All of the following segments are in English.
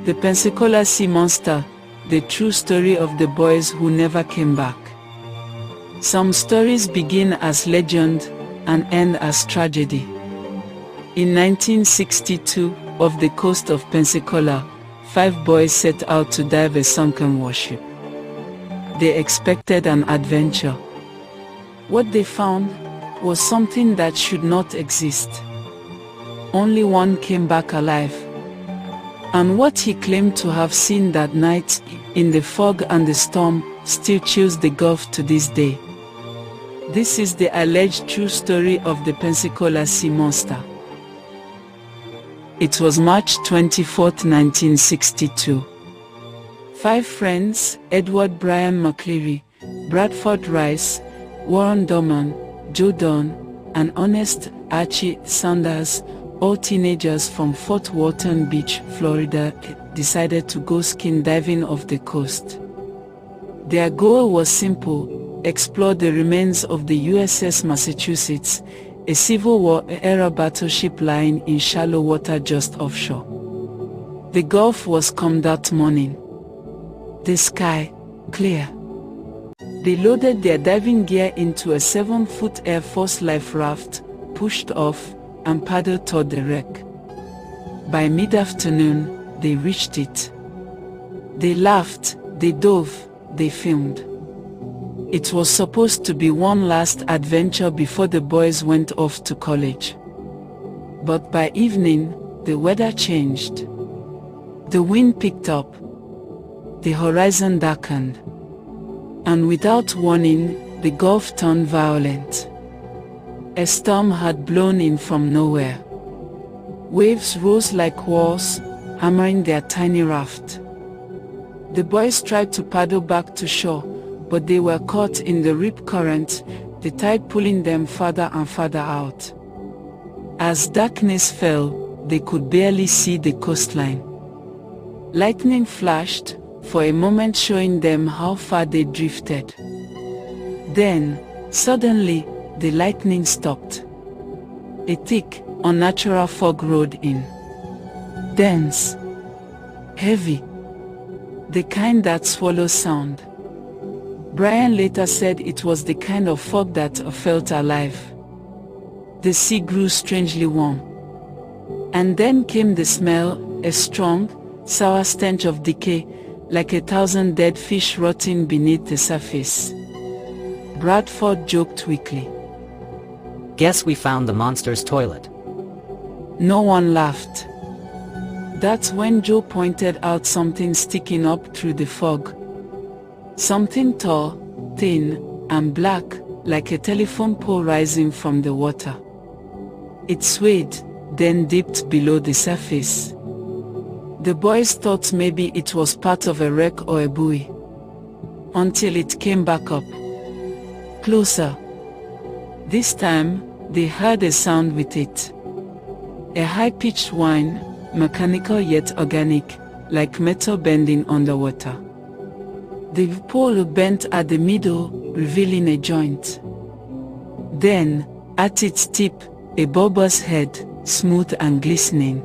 The Pensacola Sea Monster, the true story of the boys who never came back. Some stories begin as legend and end as tragedy. In 1962, off the coast of Pensacola, 5 boys set out to dive a sunken warship. They expected an adventure. What they found was something that should not exist. Only one came back alive. And what he claimed to have seen that night, in the fog and the storm, still chills the Gulf to this day. This is the alleged true story of the Pensacola Sea Monster. It was March 24, 1962. 5 friends, Edward Brian McCleary, Bradford Rice, Warren Dorman, Joe Dunn, and Ernest Archie Sanders, all teenagers from Fort Walton Beach, Florida, decided to go skin diving off the coast. Their goal was simple: explore the remains of the USS Massachusetts, a Civil War-era battleship lying in shallow water just offshore. The Gulf was calm that morning. The sky, clear. They loaded their diving gear into a 7-foot Air Force life raft, pushed off, and paddled toward the wreck. By mid-afternoon, they reached it. They laughed, they dove, they filmed. It was supposed to be one last adventure before the boys went off to college. But by evening, the weather changed. The wind picked up. The horizon darkened. And without warning, the Gulf turned violent. A storm had blown in from nowhere. Waves rose like walls, hammering their tiny raft. The boys tried to paddle back to shore, but they were caught in the rip current, the tide pulling them farther and farther out. As darkness fell, they could barely see the coastline. Lightning flashed, for a moment showing them how far they drifted. Then, suddenly, the lightning stopped. A thick, unnatural fog rolled in. Dense. Heavy. The kind that swallows sound. Brian later said it was the kind of fog that felt alive. The sea grew strangely warm. And then came the smell, a strong, sour stench of decay, like 1,000 dead fish rotting beneath the surface. Bradford joked weakly. Guess we found the monster's toilet. No one laughed. That's when Joe pointed out something sticking up through the fog. Something tall, thin, and black, like a telephone pole rising from the water. It swayed, then dipped below the surface. The boys thought maybe it was part of a wreck or a buoy. Until it came back up. Closer. This time, they heard a sound with it. A high-pitched whine, mechanical yet organic, like metal bending underwater. The pole bent at the middle, revealing a joint. Then, at its tip, a bulbous head, smooth and glistening.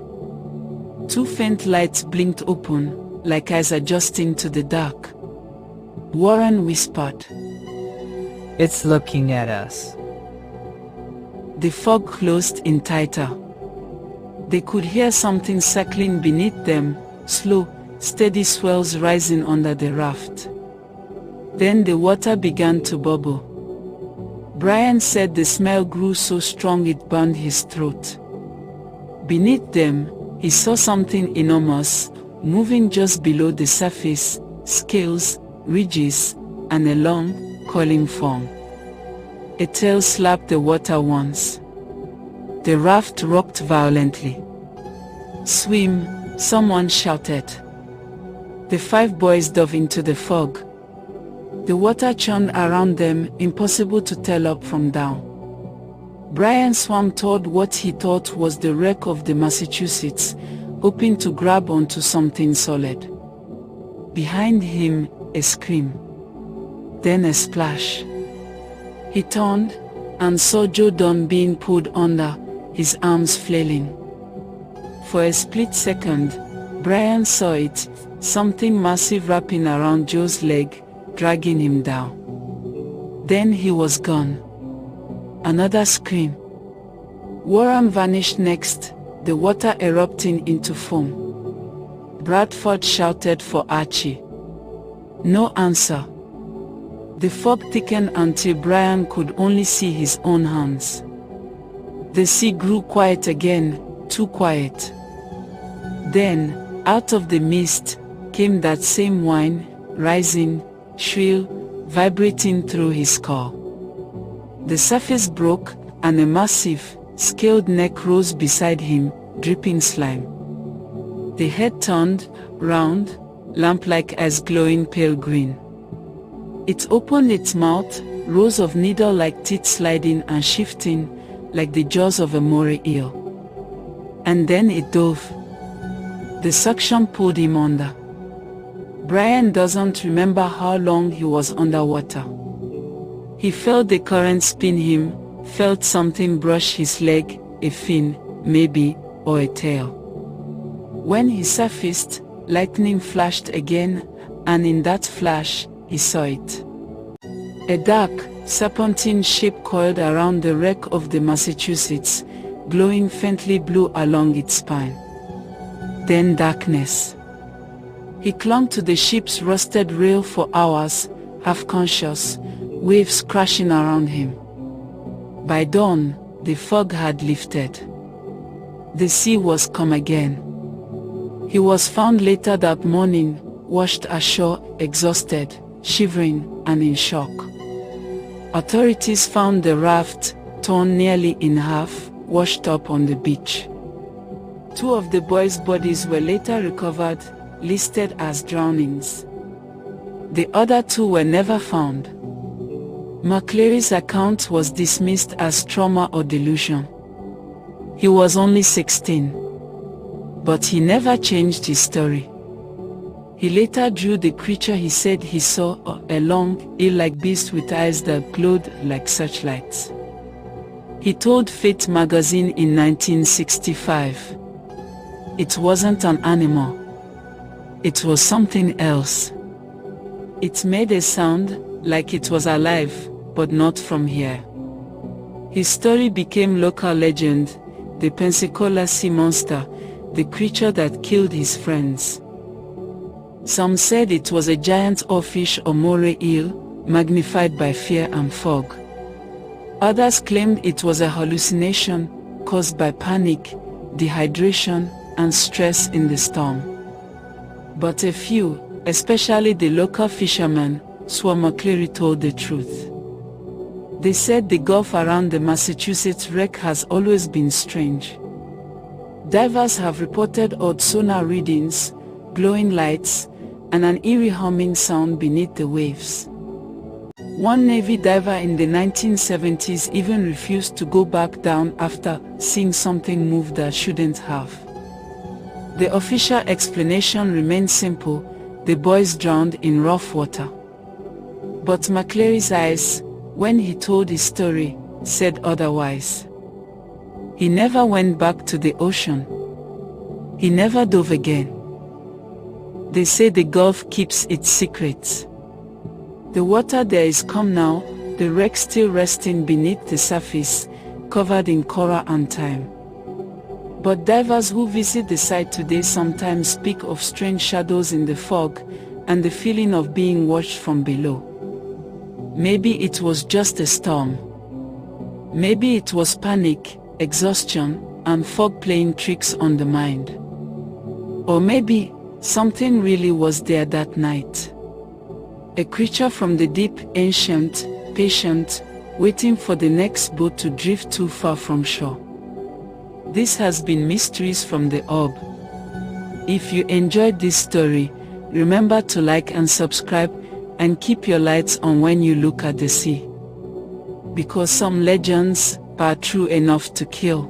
2 faint lights blinked open, like eyes adjusting to the dark. Warren whispered. It's looking at us. The fog closed in tighter. They could hear something circling beneath them, slow, steady swells rising under the raft. Then the water began to bubble. Brian said the smell grew so strong it burned his throat. Beneath them, he saw something enormous, moving just below the surface, scales, ridges, and a long, coiling form. A tail slapped the water once. The raft rocked violently. "Swim," someone shouted. The 5 boys dove into the fog. The water churned around them, impossible to tell up from down. Brian swam toward what he thought was the wreck of the Massachusetts, hoping to grab onto something solid. Behind him, a scream. Then a splash. He turned and saw Joe Dunn being pulled under, his arms flailing. For a split second, Brian saw it, something massive wrapping around Joe's leg, dragging him down. Then he was gone. Another scream. Warren vanished next, the water erupting into foam. Bradford shouted for Archie. No answer. The fog thickened until Brian could only see his own hands. The sea grew quiet again, too quiet. Then, out of the mist, came that same whine, rising, shrill, vibrating through his skull. The surface broke, and a massive, scaled neck rose beside him, dripping slime. The head turned, round, lamp-like as glowing pale green. It opened its mouth, rows of needle-like teeth sliding and shifting, like the jaws of a moray eel. And then it dove. The suction pulled him under. Brian doesn't remember how long he was underwater. He felt the current spin him, felt something brush his leg, a fin, maybe, or a tail. When he surfaced, lightning flashed again, and in that flash, he saw it. A dark, serpentine shape coiled around the wreck of the Massachusetts, glowing faintly blue along its spine. Then darkness. He clung to the ship's rusted rail for hours, half-conscious, waves crashing around him. By dawn, the fog had lifted. The sea was calm again. He was found later that morning, washed ashore, exhausted, shivering, and in shock. Authorities found the raft, torn nearly in half, washed up on the beach. 2 of the boys' bodies were later recovered, listed as drownings. The other 2 were never found. McCleary's account was dismissed as trauma or delusion. He was only 16. But he never changed his story. He later drew the creature he said he saw, a long, eel-like beast with eyes that glowed like searchlights. He told Fate magazine in 1965. It wasn't an animal. It was something else. It made a sound, like it was alive, but not from here. His story became local legend, the Pensacola Sea Monster, the creature that killed his friends. Some said it was a giant oarfish or moray eel, magnified by fear and fog. Others claimed it was a hallucination, caused by panic, dehydration, and stress in the storm. But a few, especially the local fishermen, swore McCleary told the truth. They said the Gulf around the Massachusetts wreck has always been strange. Divers have reported odd sonar readings, glowing lights, and an eerie humming sound beneath the waves. One Navy diver in the 1970s even refused to go back down after seeing something move that shouldn't have. The official explanation remained simple: the boys drowned in rough water. But McCleary's eyes, when he told his story, said otherwise. He never went back to the ocean. He never dove again. They say the Gulf keeps its secrets. The water there is calm now, the wreck still resting beneath the surface, covered in coral and thyme. But divers who visit the site today sometimes speak of strange shadows in the fog, and the feeling of being watched from below. Maybe it was just a storm. Maybe it was panic, exhaustion, and fog playing tricks on the mind. Or maybe something really was there that night. A creature from the deep, ancient, patient, waiting for the next boat to drift too far from shore. This has been Mysteries from the Orb. If you enjoyed this story, remember to like and subscribe, and keep your lights on when you look at the sea. Because some legends are true enough to kill.